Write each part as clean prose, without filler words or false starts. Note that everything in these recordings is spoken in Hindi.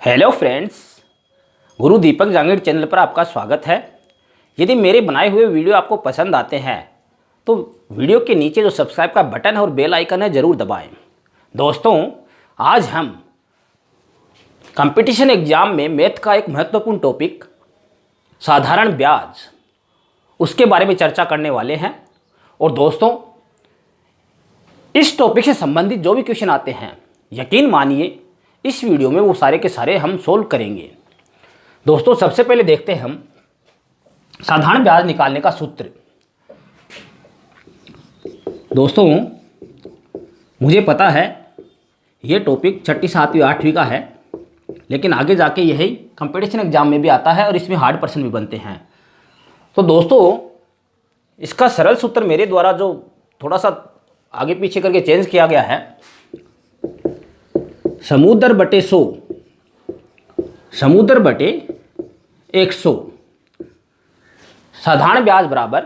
हेलो फ्रेंड्स, गुरु दीपक जांगीर चैनल पर आपका स्वागत है। यदि मेरे बनाए हुए वीडियो आपको पसंद आते हैं तो वीडियो के नीचे जो सब्सक्राइब का बटन है और बेल आइकन है ज़रूर दबाएं। दोस्तों, आज हम कंपटीशन एग्जाम में मैथ का एक महत्वपूर्ण टॉपिक साधारण ब्याज उसके बारे में चर्चा करने वाले हैं। और दोस्तों, इस टॉपिक से संबंधित जो भी क्वेश्चन आते हैं, यकीन मानिए इस वीडियो में वो सारे के सारे हम सोल्व करेंगे। दोस्तों, सबसे पहले देखते हैं हम साधारण ब्याज निकालने का सूत्र। दोस्तों, मुझे पता है ये टॉपिक 6ठी 7वीं 8वीं का है, लेकिन आगे जाके यही कंपटीशन एग्जाम में भी आता है और इसमें हार्ड प्रश्न भी बनते हैं। तो दोस्तों, इसका सरल सूत्र मेरे द्वारा जो थोड़ा सा आगे पीछे करके चेंज किया गया है, समुद्र बटे 100 समुद्र बटे 100 साधारण ब्याज बराबर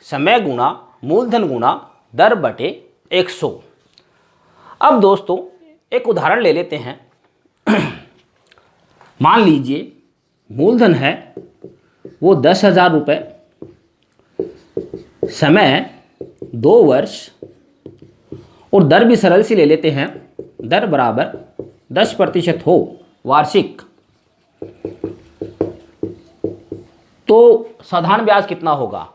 समय गुणा मूलधन गुणा दर बटे 100। अब दोस्तों, एक उदाहरण ले लेते हैं। मान लीजिए मूलधन है वो 10,000 रुपये, समय 2 वर्ष और दर भी सरल सी ले लेते हैं। दर बराबर 10% हो वार्षिक, तो साधारण ब्याज कितना होगा?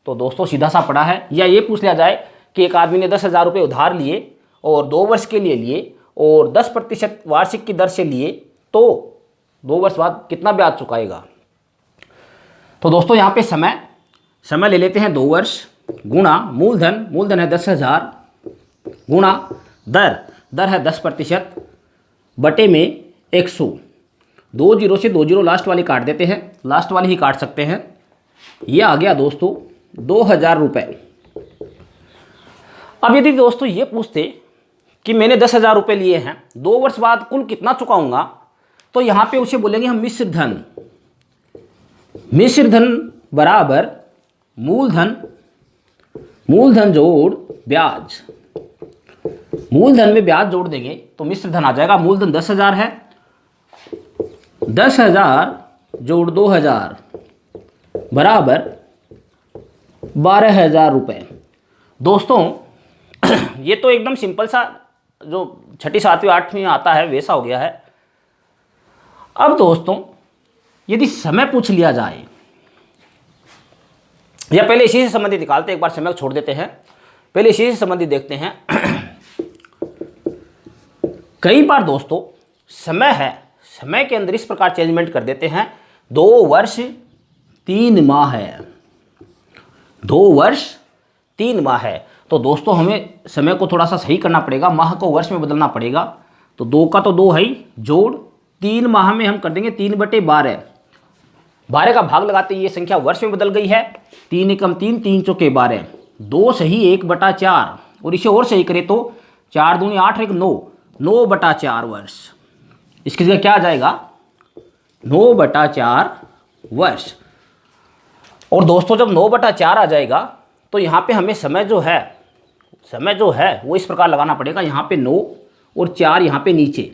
तो दोस्तों, सीधा सा पड़ा है। या ये पूछ लिया जाए कि एक आदमी ने 10,000 रुपये उधार लिए और 2 वर्ष के लिए लिए और 10% वार्षिक की दर से लिए, तो 2 वर्ष बाद कितना ब्याज चुकाएगा? तो दोस्तों, यहाँ पे समय ले लेते हैं 2 वर्ष गुणा मूलधन है 10,000 गुणा दर है 10% बटे में 100। 2 जीरो से 2 जीरो लास्ट वाली काट देते हैं, लास्ट वाली ही काट सकते हैं। ये आ गया दोस्तों 2,000 रुपये। अब यदि दोस्तों ये पूछते कि मैंने 10,000 रुपये लिए हैं, 2 वर्ष बाद कुल कितना चुकाऊंगा, तो यहाँ पे उसे बोलेंगे हम मिश्र धन बराबर मूलधन जोड़ ब्याज। मूलधन में ब्याज जोड़ देंगे तो मिश्र धन आ जाएगा। मूलधन 10,000 है, 10,000 जोड़ 2,000 बराबर 12,000 रुपये। दोस्तों, ये तो एकदम सिंपल सा जो 6ठी 7वीं 8वीं में आता है वैसा हो गया है। अब दोस्तों, यदि समय पूछ लिया जाए, या पहले इसी से संबंधित निकालते, एक बार समय को छोड़ देते हैं, पहले इसी से संबंधित देखते हैं। कई बार दोस्तों समय के अंदर इस प्रकार चेंजमेंट कर देते हैं, 2 वर्ष 3 माह है, 2 वर्ष 3 माह है। तो दोस्तों, हमें समय को थोड़ा सा सही करना पड़ेगा, माह को वर्ष में बदलना पड़ेगा। तो 2 का तो 2 है ही, जोड़ 3 माह में हम कर देंगे 3/12। 12 का भाग लगाते ये संख्या वर्ष में बदल गई है। 3 एकम 3, 3 चौके 12, 2 सही 1/4, और इसे और सही करें तो 4 दूनी 8 1 9/4 वर्ष। इसकी जगह क्या आ जाएगा? 9/4 वर्ष। और दोस्तों, जब 9/4 आ जाएगा तो यहाँ पे हमें समय जो है वो इस प्रकार लगाना पड़ेगा। यहाँ पे 9 और 4 यहाँ पे नीचे।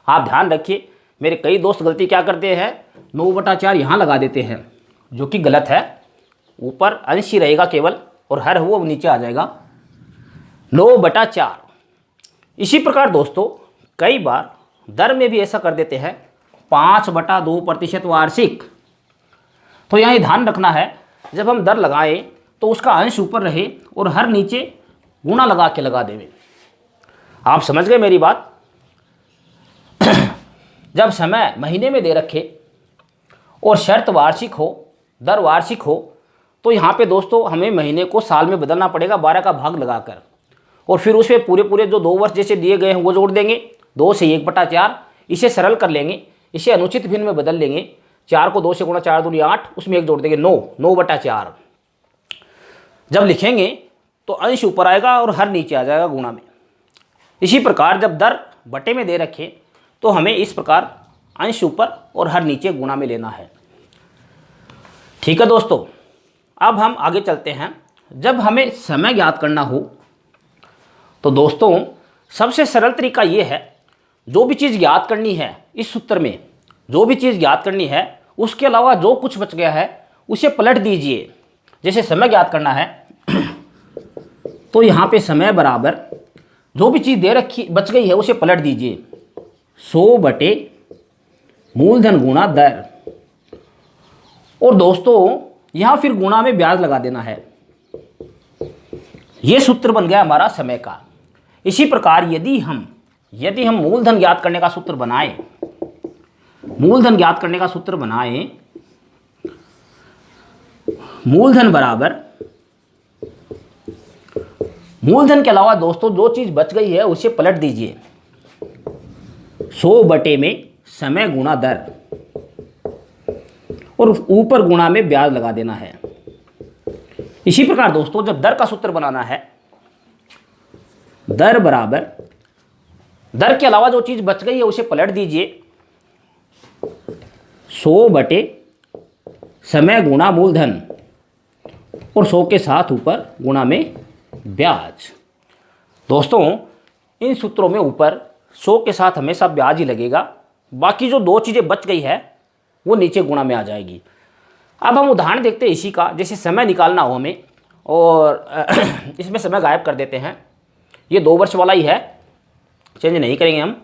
आप ध्यान रखिए, मेरे कई दोस्त गलती क्या करते हैं, 9/4 यहाँ लगा देते हैं, जो कि गलत है। ऊपर अंश ही रहेगा केवल और हर वो नीचे आ जाएगा 9/4। इसी प्रकार दोस्तों, कई बार दर में भी ऐसा कर देते हैं 5/2% वार्षिक। तो यहाँ ध्यान रखना है, जब हम दर लगाएं तो उसका अंश ऊपर रहे और हर नीचे गुणा लगा के लगा देवें। आप समझ गए मेरी बात? जब समय महीने में दे रखे और शर्त वार्षिक हो, दर वार्षिक हो, तो यहाँ पे दोस्तों हमें महीने को साल में बदलना पड़ेगा 12 का भाग लगाकर, और फिर उसमें पूरे जो 2 वर्ष जैसे दिए गए हैं वो जोड़ देंगे। 2 से 1/4, इसे सरल कर लेंगे, इसे अनुचित भिन्न में बदल लेंगे। 4 को 2 से गुणा, 4 दूनी 8, उसमें 1 जोड़ देंगे 9/4। जब लिखेंगे तो अंश ऊपर आएगा और हर नीचे आ जाएगा गुणा में। इसी प्रकार जब दर बटे में दे रखें तो हमें इस प्रकार अंश ऊपर और हर नीचे गुणा में लेना है। ठीक है दोस्तों, अब हम आगे चलते हैं। जब हमें समय ज्ञात करना हो तो दोस्तों सबसे सरल तरीका ये है, जो भी चीज़ याद करनी है इस सूत्र में जो भी चीज़ ज्ञात करनी है उसके अलावा जो कुछ बच गया है उसे पलट दीजिए। जैसे समय ज्ञात करना है तो यहाँ पे समय बराबर जो भी चीज़ दे रखी बच गई है उसे पलट दीजिए, 100 बटे मूलधन गुणा दर। और दोस्तों यहाँ फिर गुणा में ब्याज लगा देना है। ये सूत्र बन गया हमारा समय का। इसी प्रकार यदि हम मूलधन ज्ञात करने का सूत्र बनाएं, मूलधन बराबर मूलधन के अलावा दोस्तों जो चीज़ बच गई है उसे पलट दीजिए, 100 बटे में समय गुणा दर और ऊपर गुणा में ब्याज लगा देना है। इसी प्रकार दोस्तों जब दर का सूत्र बनाना है, दर बराबर दर के अलावा जो चीज़ बच गई है उसे पलट दीजिए, 100 बटे समय गुणा मूलधन और 100 के साथ ऊपर गुणा में ब्याज। दोस्तों इन सूत्रों में ऊपर 100 के साथ हमेशा ब्याज ही लगेगा, बाकी जो दो चीज़ें बच गई है वो नीचे गुणा में आ जाएगी। अब हम उदाहरण देखते हैं इसी का। जैसे समय निकालना हो हमें और इसमें समय गायब कर देते हैं। ये 2 वर्ष वाला ही है, चेंज नहीं करेंगे हम।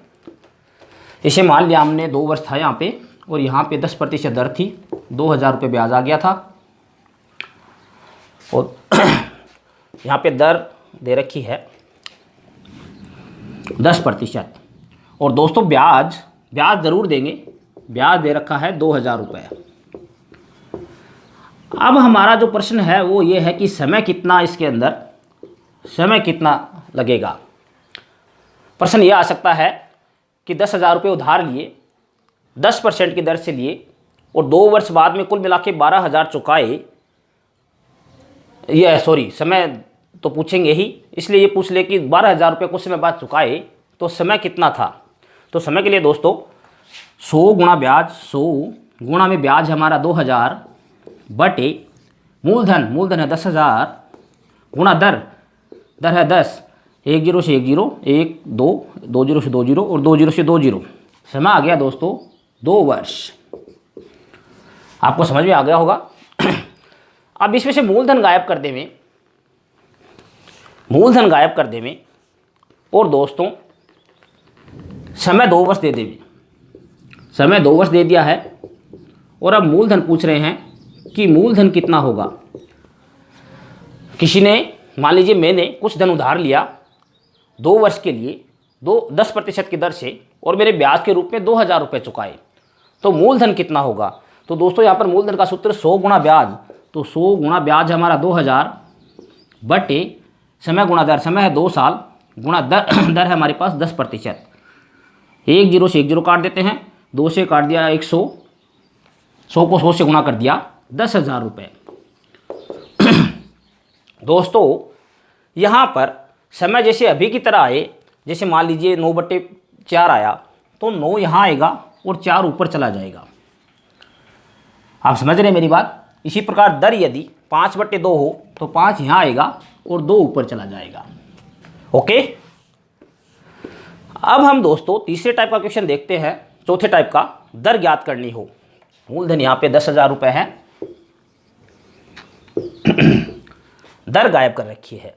इसे मान लिया हमने 2 वर्ष था यहाँ पे और यहाँ पे 10% दर थी, 2000 रुपये ब्याज आ गया था और यहाँ पे दर दे रखी है 10%। और दोस्तों ब्याज ज़रूर देंगे, ब्याज दे रखा है 2000 रुपये। अब हमारा जो प्रश्न है वो ये है कि समय कितना, इसके अंदर समय कितना लगेगा। प्रश्न ये आ सकता है कि 10,000 रुपये उधार लिए, 10% की दर से लिए और 2 वर्ष बाद में कुल मिला के 12,000 चुकाए। समय तो पूछेंगे ही, इसलिए ये पूछ ले कि 12,000 रुपये कुछ समय बाद चुकाए तो समय कितना था। तो समय के लिए दोस्तों 100 गुणा ब्याज, 100 गुणा में ब्याज हमारा 2000 बटे मूलधन है 10,000 गुणा दर है 10, 1 0 से 1 0, 1 2, 2 0 से 2 0 और 2 0 से 2 0। समय आ गया दोस्तों 2 वर्ष। आपको समझ में आ गया होगा। अब इसमें से मूलधन गायब कर देवें और दोस्तों समय 2 वर्ष दे देवें। समय 2 वर्ष दे दिया है और अब मूलधन पूछ रहे हैं कि मूलधन कितना होगा। किसी ने, मान लीजिए मैंने कुछ धन उधार लिया 2 वर्ष के लिए 10% की दर से और मेरे ब्याज के रूप में 2000 रुपये चुकाए, तो मूलधन कितना होगा। तो दोस्तों यहाँ पर मूलधन का सूत्र 100 गुणा ब्याज, तो 100 गुणा ब्याज हमारा 2000 बटे समय गुणा दर, समय है 2 साल गुणा दर है हमारे पास 10%। 1 0 से 1 0 काट देते हैं, 2 से काट दिया 100, 100 को 100 से गुणा कर दिया 10,000 रुपये। दोस्तों यहाँ पर समय जैसे अभी की तरह आए, जैसे मान लीजिए 9/4 आया तो 9 यहाँ आएगा और 4 ऊपर चला जाएगा। आप समझ रहे हैं मेरी बात। इसी प्रकार दर यदि 5/2 हो तो 5 यहाँ आएगा और 2 ऊपर चला जाएगा। ओके, अब हम दोस्तों तीसरे टाइप का क्वेश्चन देखते हैं। चौथे टाइप का, दर ज्ञात करनी हो। मूलधन यहाँ पे 10,000 रुपये है, दर गायब कर रखी है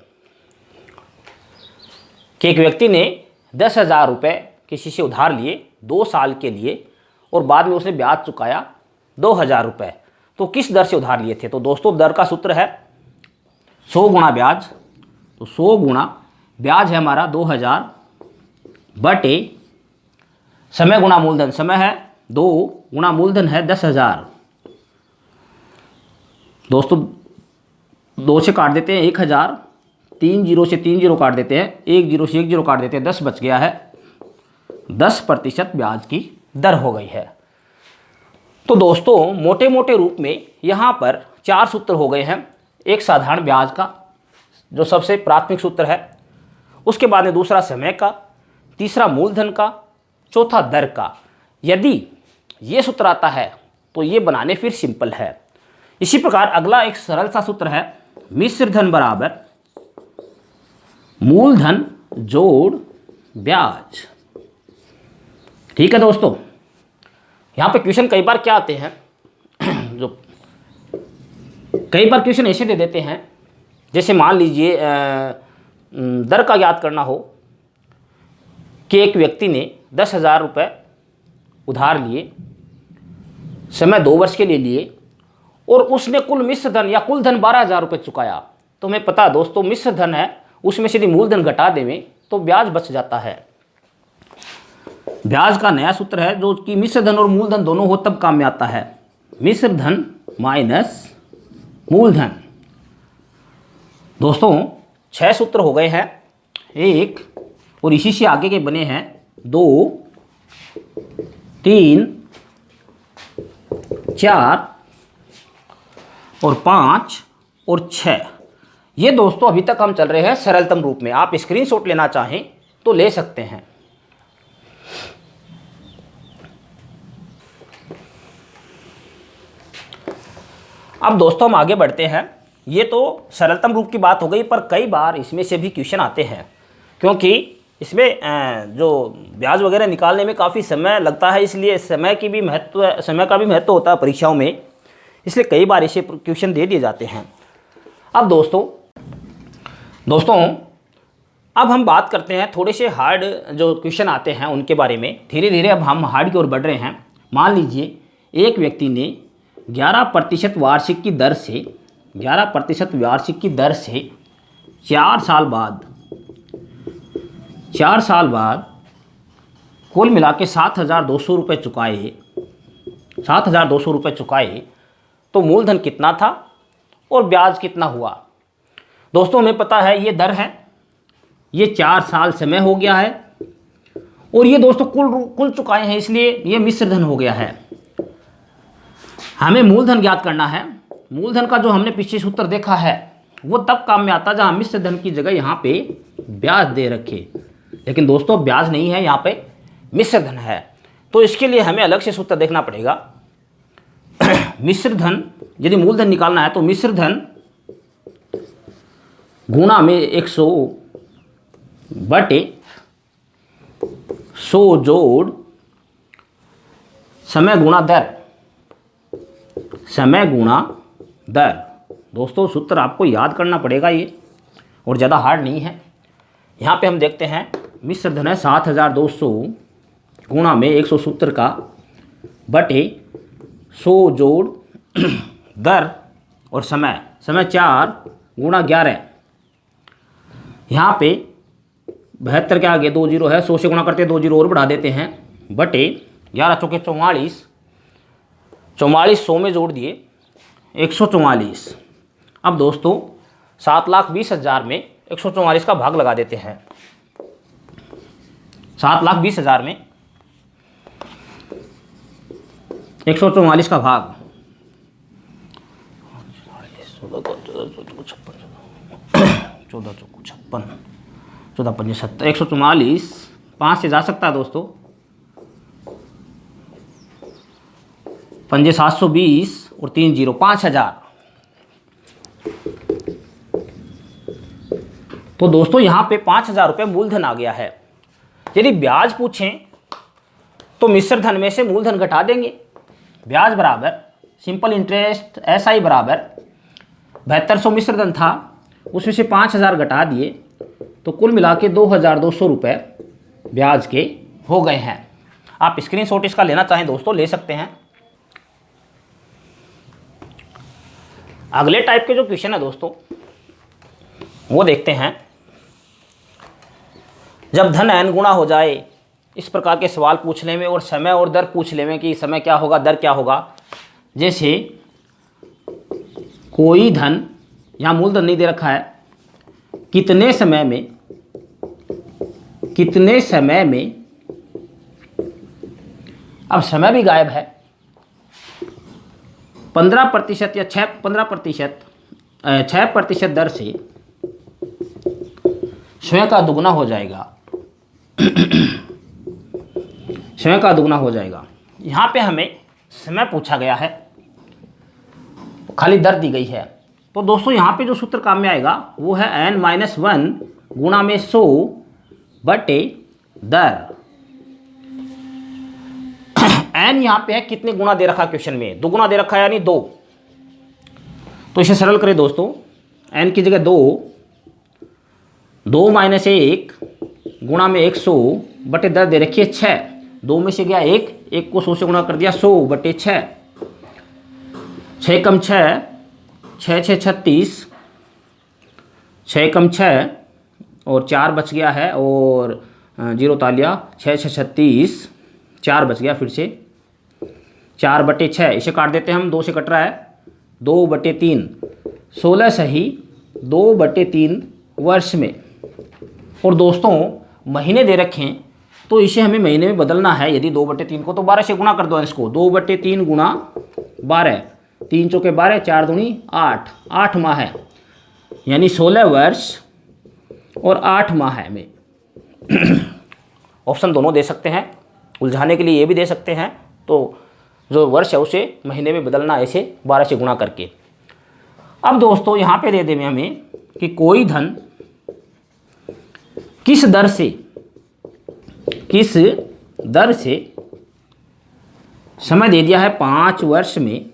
कि एक व्यक्ति ने 10,000 रुपये किसी से उधार लिए 2 साल के लिए और बाद में उसने ब्याज चुकाया 2,000 रुपये। तो किस दर से उधार लिए थे। तो दोस्तों दर का सूत्र है 100 गुणा ब्याज, तो 100 गुणा ब्याज है हमारा 2000 बटे समय गुणा मूलधन, समय है 2 गुणा मूलधन है 10,000। दोस्तों 2 से काट देते हैं 1000, 3 0 से 3 0 काट देते हैं, 1 0 से 1 0 काट देते हैं, 10 बच गया है। 10% ब्याज की दर हो गई है। तो दोस्तों मोटे मोटे रूप में यहाँ पर 4 सूत्र हो गए हैं। एक साधारण ब्याज का जो सबसे प्राथमिक सूत्र है, उसके बाद में दूसरा समय का, तीसरा मूलधन का, चौथा दर का। यदि ये सूत्र आता है तो ये बनाने फिर सिंपल है। इसी प्रकार अगला एक सरल सा सूत्र है, मिश्र धन बराबर मूलधन जोड़ ब्याज। ठीक है दोस्तों, यहाँ पे क्वेश्चन कई बार क्या आते हैं जो कई बार क्वेश्चन ऐसे दे देते हैं, जैसे मान लीजिए दर का ज्ञात करना हो कि एक व्यक्ति ने 10,000 रुपये उधार लिए, समय 2 वर्ष के लिए लिए, और उसने कुल मिश्र धन या कुल धन 12,000 रुपये चुकाया। तो हमें पता है दोस्तों मिश्र धन है, उसमें से यदि मूलधन घटा देवें तो ब्याज बच जाता है। ब्याज का नया सूत्र है जो कि मिश्र धन और मूलधन दोनों हो तब काम में आता है। मिश्र धन माइनस मूलधन। दोस्तों 6 सूत्र हो गए हैं, एक और इसी से आगे के बने हैं 2, 3, 4 और 5 और 6। ये दोस्तों अभी तक हम चल रहे हैं सरलतम रूप में। आप स्क्रीनशॉट लेना चाहें तो ले सकते हैं। अब दोस्तों हम आगे बढ़ते हैं। ये तो सरलतम रूप की बात हो गई, पर कई बार इसमें से भी क्वेश्चन आते हैं, क्योंकि इसमें जो ब्याज वगैरह निकालने में काफ़ी समय लगता है, इसलिए समय का भी महत्व होता है परीक्षाओं में, इसलिए कई बार ऐसे क्वेश्चन दे दिए जाते हैं। अब दोस्तों अब हम बात करते हैं थोड़े से हार्ड जो क्वेश्चन आते हैं उनके बारे में। धीरे धीरे अब हम हार्ड की ओर बढ़ रहे हैं। मान लीजिए एक व्यक्ति ने 11% वार्षिक की दर से 4 साल बाद कुल मिला के 7,200 रुपये चुकाए, तो मूलधन कितना था और ब्याज कितना हुआ। दोस्तों हमें पता है ये दर है, ये 4 साल समय हो गया है, और ये दोस्तों कुल चुकाए हैं, इसलिए ये मिश्र धन हो गया है। हमें मूलधन ज्ञात करना है। मूलधन का जो हमने पीछे सूत्र देखा है वो तब काम में आता जहाँ मिश्र धन की जगह यहाँ पे ब्याज दे रखे, लेकिन दोस्तों ब्याज नहीं है, यहाँ पे मिश्र धन है। तो इसके लिए हमें अलग से सूत्र देखना पड़ेगा। मिश्र धन यदि मूलधन निकालना है तो मिश्र धन गुणा में 100 बटे 100 जोड़ समय गुणा दर। दोस्तों सूत्र आपको याद करना पड़ेगा ये, और ज़्यादा हार्ड नहीं है। यहाँ पे हम देखते हैं मिश्र धन है 7,200 गुणा में 100 सूत्र का बटे 100 जोड़ दर और समय 4 गुणा 11। यहाँ पे 72 के आगे 2 जीरो है, 100 से गुणा करते 2 जीरो और बढ़ा देते हैं, बटे 11 चौके 44, 100 में जोड़ दिए 144। अब दोस्तों 7,20,000 में 144 का भाग लगा देते हैं। 7,20,000 में 144 का भाग 144 5 से जा सकता है दोस्तों, 5 720 और 3 जीरो 5,000। तो दोस्तों यहाँ पे 5,000 रुपये मूलधन आ गया है। यदि ब्याज पूछें तो मिश्र धन में से मूलधन घटा देंगे। ब्याज बराबर सिंपल इंटरेस्ट SI बराबर 7200 मिश्र धन था, उसमें से 5,000 घटा दिए तो कुल मिला के 2,200 रुपये ब्याज के हो गए हैं। आप स्क्रीनशॉट इसका लेना चाहें दोस्तों ले सकते हैं। अगले टाइप के जो क्वेश्चन है दोस्तों वो देखते हैं। जब धन n गुणा हो जाए, इस प्रकार के सवाल पूछने में और समय और दर पूछ ले में कि समय क्या होगा दर क्या होगा। जैसे कोई धन यहाँ मूलधन नहीं दे रखा है, कितने समय में अब समय भी गायब है, 15% या 6% दर से स्वयं का दुगना हो जाएगा। यहाँ पे हमें समय पूछा गया है, खाली दर दी गई है। तो दोस्तों यहाँ पे जो सूत्र काम में आएगा वो है n-1 गुणा में 100 बटे दर। n यहाँ पे है, कितने गुना दे रखा क्वेश्चन में, 2 गुना दे रखा है यानी 2। तो इसे सरल करें दोस्तों, n की जगह 2, 2 माइनस 1 गुणा में 100 बटे 10 दे रखी है 6। 2 में से गया 1, 1 को 100 से गुणा कर दिया, 100 बटे 6, 6 कम 6, 6 6 36, 6 कम 6 और 4 बच गया है, और 0 तालिया, 6 6 36, 4 बच गया, फिर से 4 बटे 6, इसे काट देते हैं हम, 2 से कट रहा है, 2 बटे 3, 16 सही 2 बटे 3 वर्ष में। और दोस्तों महीने दे रखे हैं तो इसे हमें महीने में बदलना है। यदि 2 बटे 3 को तो 12 से गुणा कर दो इसको, 2 बटे 3 गुणा 12, 3 चौके 12, 4 दूनी 8, 8 माह है, यानी 16 वर्ष और 8 माह है में। ऑप्शन दोनों दे सकते हैं, उलझाने के लिए ये भी दे सकते हैं। तो जो वर्ष है उसे महीने में बदलना ऐसे 12 से गुणा करके। अब दोस्तों यहाँ पे दे दें हमें कि कोई धन किस दर से समय दे दिया है 5 वर्ष में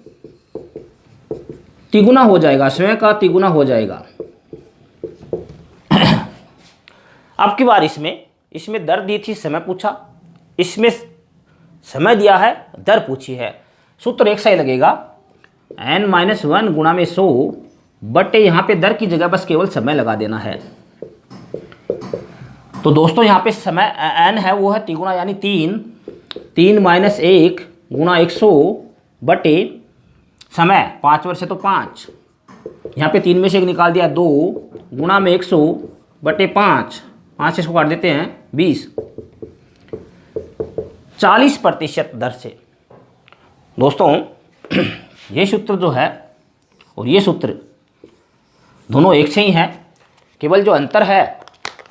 तिगुना हो जाएगा, स्वयं का तिगुना हो जाएगा। अब की बार इसमें दर दी थी, समय पूछा, इसमें समय दिया है, दर पूछी है। सूत्र एक सा ही लगेगा, n-1 गुणा में 100 बटे यहाँ पे दर की जगह बस केवल समय लगा देना है। तो दोस्तों यहाँ पे समय n है वो है तिगुना यानी 3, 3 माइनस 1 गुणा 100 बटे समय 5 वर्ष है तो 5, यहाँ पे 3 में से 1 निकाल दिया 2 गुणा में 100 बटे 5, 5 इसको काट देते हैं 20, 40% दर से। दोस्तों ये सूत्र जो है और ये सूत्र दोनों एक से ही हैं, केवल जो अंतर है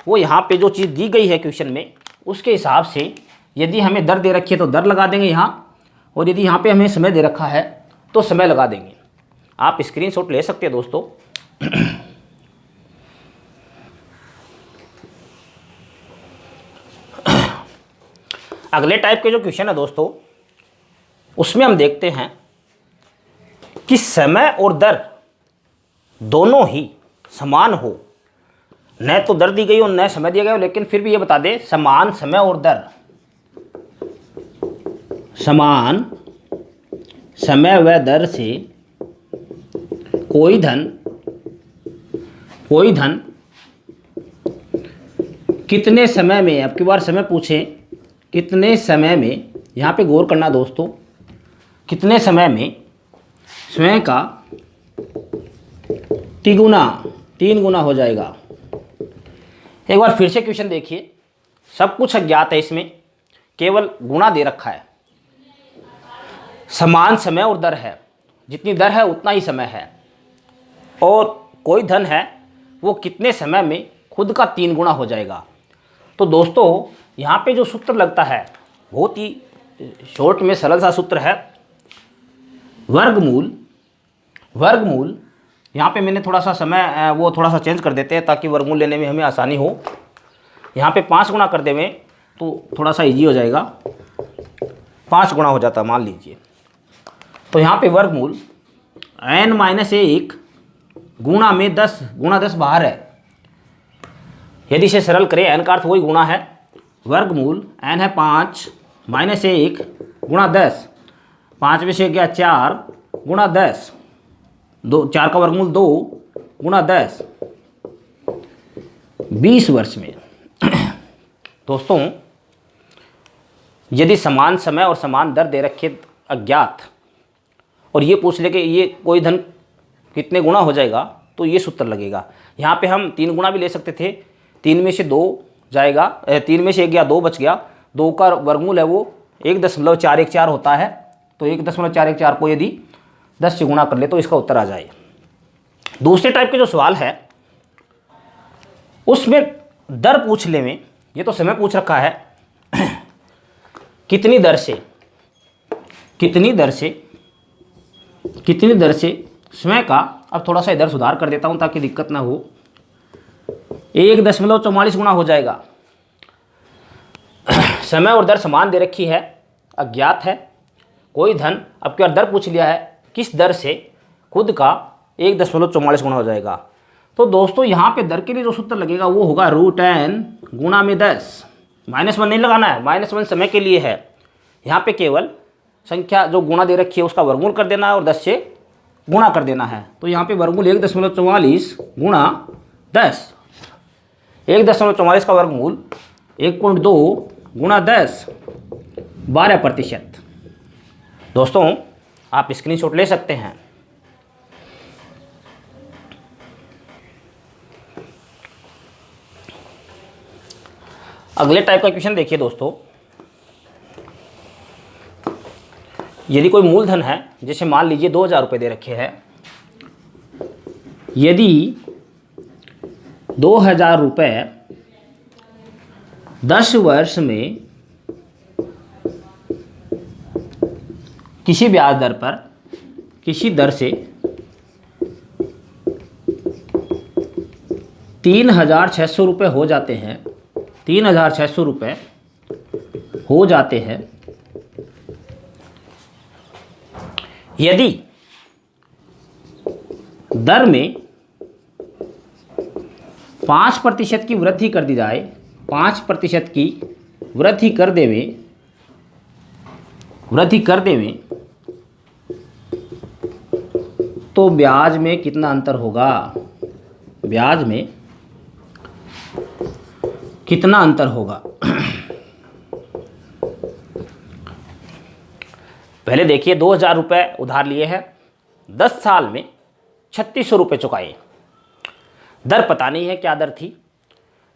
वो यहाँ पे जो चीज़ दी गई है क्वेश्चन में उसके हिसाब से यदि हमें दर दे रखी है तो दर लगा देंगे यहाँ, और यदि यहाँ पे हमें समय दे रखा है तो समय लगा देंगे। आप स्क्रीनशॉट ले सकते हैं दोस्तों। अगले टाइप के जो क्वेश्चन है दोस्तों उसमें हम देखते हैं कि समय और दर दोनों ही समान हो, न तो दर दी गई हो न समय दिया गया हो, लेकिन फिर भी ये बता दे समान समय और दर, समान समय व दर से कोई धन कितने समय में, अब की बार समय पूछे कितने समय में, यहाँ पे गौर करना दोस्तों, कितने समय में स्वयं का तिगुना 3 गुना हो जाएगा। एक बार फिर से क्वेश्चन देखिए, सब कुछ अज्ञात है, इसमें केवल गुणा दे रखा है, समान समय और दर है, जितनी दर है उतना ही समय है, और कोई धन है वो कितने समय में खुद का 3 गुना हो जाएगा। तो दोस्तों यहाँ पे जो सूत्र लगता है बहुत ही शॉर्ट में सरल सा सूत्र है, वर्गमूल। यहाँ पे मैंने थोड़ा सा समय वो थोड़ा सा चेंज कर देते हैं ताकि वर्गमूल लेने में हमें आसानी हो। यहाँ पे 5 गुना कर देवें तो थोड़ा सा इजी हो जाएगा, 5 गुना हो जाता मान लीजिए। तो यहाँ पे वर्गमूल n-1 गुणा में 10, गुणा 10 बाहर है, यदि इसे सरल करें n का अर्थ वही गुणा है, वर्गमूल n है 5 माइनस 1 गुणा 10, 5 में से गया 4 गुणा 10, 4 का वर्गमूल 2 गुणा 10, 20 वर्ष में। दोस्तों यदि समान समय और समान दर दे रखे अज्ञात और ये पूछ ले कि ये कोई धन कितने गुना हो जाएगा तो ये सूत्र लगेगा। यहाँ पे हम 3 गुना भी ले सकते थे, 3 में से 2 जाएगा, 3 में से 1 गया 2 बच गया, 2 का वर्गमूल है वो 1.414 होता है, तो 1.414 को यदि 10 से गुणा कर ले तो इसका उत्तर आ जाए। दूसरे टाइप के जो सवाल है उसमें दर पूछ ले में, ये तो समय पूछ रखा है, कितनी दर से समय का, अब थोड़ा सा इधर सुधार कर देता हूं ताकि दिक्कत ना हो, 1.44 गुना हो जाएगा। समय और दर समान दे रखी है, अज्ञात है, कोई धन, अब क्या दर पूछ लिया है, किस दर से खुद का 1.44 गुना हो जाएगा। तो दोस्तों यहाँ पे दर के लिए जो सूत्र लगेगा वो होगा √n गुणा में 10। -1 नहीं लगाना है, -1 समय के लिए है। यहाँ पे केवल संख्या जो गुणा दे रखी है उसका वर्गमूल कर देना है और 10 से गुणा कर देना है। तो यहाँ पे वर्गमूल 1.44 गुणा 10, 1.44 का वर्गमूल 1.2 गुणा 10, 12%। दोस्तों आप स्क्रीनशॉट ले सकते हैं। अगले टाइप का क्वेश्चन देखिए दोस्तों, यदि कोई मूलधन है, जैसे मान लीजिए 2000 रुपये दे रखे हैं, यदि 2000 रुपये 10 वर्ष में किसी ब्याज दर पर, किसी दर से 3600 रुपये हो जाते हैं, 3600 रुपये हो जाते हैं, यदि दर में 5% की वृद्धि कर दी जाए, 5% की वृद्धि कर देवें तो ब्याज में कितना अंतर होगा, ब्याज में कितना अंतर होगा। पहले देखिए 2000 रुपये उधार लिए हैं, 10 साल में 3600 रुपये चुकाए, दर पता नहीं है क्या दर थी।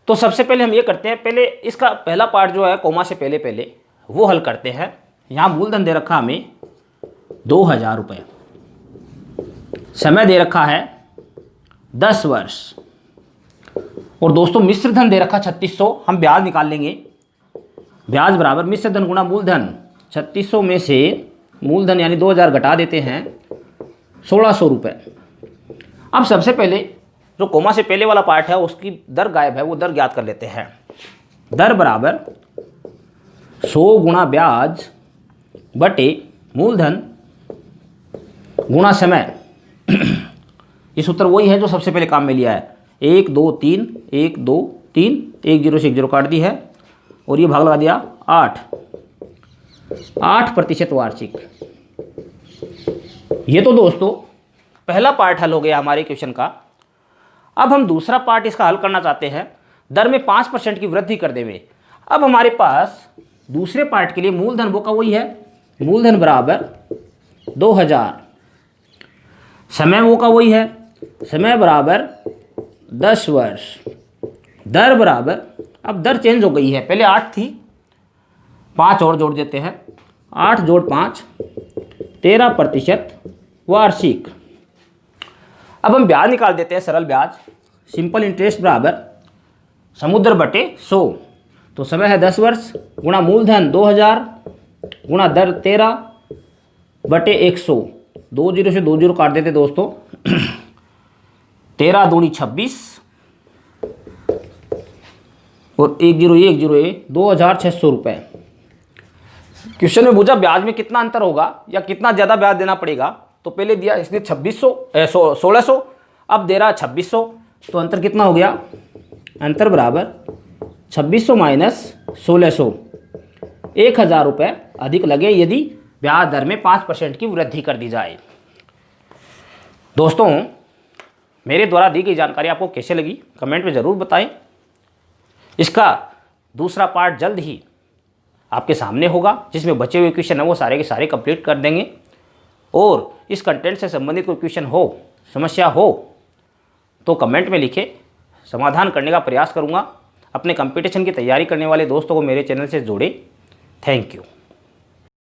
तो सबसे पहले हम ये करते हैं, पहले इसका पहला पार्ट जो है कोमा से पहले वो हल करते हैं। यहाँ मूलधन दे रखा हमें 2000 रुपये, समय दे रखा है 10 वर्ष, और दोस्तों मिश्र धन दे रखा 3600। हम ब्याज निकाल लेंगे, ब्याज बराबर मिश्र धन गुणा मूलधन। 3600 में से मूलधन यानी 2000 घटा देते हैं 1600 रुपये। अब सबसे पहले जो कोमा से पहले वाला पार्ट है उसकी दर गायब है, वो दर ज्ञात कर लेते हैं। दर बराबर 100 गुणा ब्याज बटे मूलधन गुणा समय। ये सूत्र वही है जो सबसे पहले काम में लिया है, 1 2 3 1 2 3, 1 0 से 1 0 काट दी है, और ये भाग लगा दिया 8% वार्षिक। ये तो दोस्तों पहला पार्ट हल हो गया हमारे क्वेश्चन का। अब हम दूसरा पार्ट इसका हल करना चाहते हैं, दर में 5% की वृद्धि कर देवे। अब हमारे पास दूसरे पार्ट के लिए मूलधन वो का वही है, मूलधन बराबर 2000, समय वो का वही है, समय बराबर 10 वर्ष, दर बराबर, अब दर चेंज हो गई है, पहले 8 थी, 5 और जोड़ देते हैं, 8 जोड़ 5 13% वार्षिक। अब हम ब्याज निकाल देते हैं, सरल ब्याज, सिंपल इंटरेस्ट बराबर समुद्र बटे 100। तो समय है 10 वर्ष गुणा मूलधन 2000 गुणा दर 13 बटे 100, 2 0 से 2 0 काट देते दोस्तों, 13 दूनी 26 और 1 0 1 0 2600 रुपये। क्वेश्चन में पूछा ब्याज में कितना अंतर होगा या कितना ज़्यादा ब्याज देना पड़ेगा, तो पहले दिया इसने 1600, अब दे रहा 2600, तो अंतर कितना हो गया, अंतर बराबर 2600 माइनस 1600, 1000 रुपये अधिक लगे यदि ब्याज दर में 5% की वृद्धि कर दी जाए। दोस्तों मेरे द्वारा दी गई जानकारी आपको कैसे लगी कमेंट में ज़रूर बताएं। इसका दूसरा पार्ट जल्द ही आपके सामने होगा, जिसमें बचे हुए क्वेश्चन है वो सारे के सारे कंप्लीट कर देंगे। और इस कंटेंट से संबंधित कोई क्वेश्चन हो, समस्या हो, तो कमेंट में लिखे, समाधान करने का प्रयास करूँगा। अपने कंपटीशन की तैयारी करने वाले दोस्तों को मेरे चैनल से जोड़े। Thank you.